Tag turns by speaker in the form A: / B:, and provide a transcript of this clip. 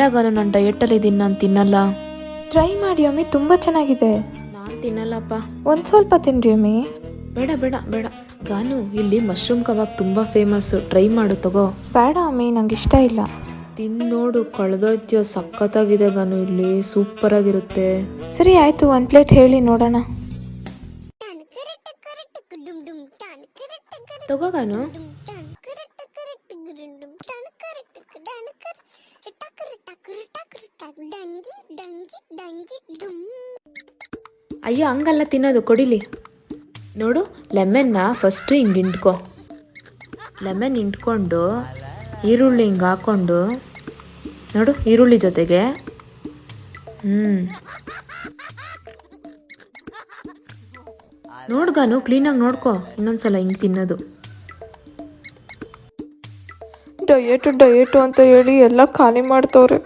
A: ಬೇಡಗಾನು ನಾನು ಡಯಟಲ್ಲಿ ಇದ್ದೀನಿ, ನಾನು ತಿನ್ನಲ್ಲ.
B: ಟ್ರೈ ಮಾಡಿ ಅಮ್ಮಿ, ತುಂಬ ಚೆನ್ನಾಗಿದೆ.
A: ನಾನು ತಿನ್ನಲ್ಲಪ್ಪ.
B: ಒಂದು ಸ್ವಲ್ಪ ತಿನ್ರಿ ಅಮ್ಮಿ.
A: ಬೇಡ ಬೇಡ ಬೇಡ ಗಾನು, ಇಲ್ಲಿ ಮಶ್ರೂಮ್ ಕಬಾಬ್ ತುಂಬ ಫೇಮಸ್ಸು, ಟ್ರೈ ಮಾಡು ತಗೋ.
B: ಬೇಡ ಅಮ್ಮಿ, ನಂಗೆ ಇಷ್ಟ ಇಲ್ಲ.
A: ತಿನ್ನೋಡು, ಕಳೆದೋಯ್ತೀಯೋ, ಸಖತ್ತಾಗಿದೆ ಗಾನು, ಇಲ್ಲಿ ಸೂಪರಾಗಿರುತ್ತೆ.
B: ಸರಿ ಆಯಿತು, ಒಂದು ಪ್ಲೇಟ್ ಹೇಳಿ ನೋಡೋಣ.
A: ತಗೋ ಗಾನು. ಅಯ್ಯೋ ಹಂಗಲ್ಲ ತಿನ್ನೋದು, ಕೊಡಿಲಿ. ನೋಡು, ಲೆಮನ್ನ ಫಸ್ಟು ಹಿಂಗೆ ಹಿಂಡ್ಕೊ. ಲೆಮನ್ ಹಿಂಡ್ಕೊಂಡು ಈರುಳ್ಳಿ ಹಿಂಗೆ ಹಾಕ್ಕೊಂಡು, ನೋಡು ಈರುಳ್ಳಿ ಜೊತೆಗೆ ನೋಡ್ಗಾನು, ಕ್ಲೀನಾಗಿ ನೋಡ್ಕೊ, ಇನ್ನೊಂದ್ಸಲ ಹಿಂಗೆ ತಿನ್ನೋದು.
B: ಡಯಟು ಡಯಟು ಅಂತ ಹೇಳಿ ಎಲ್ಲ ಖಾಲಿ ಮಾಡ್ತವ್ರೆ.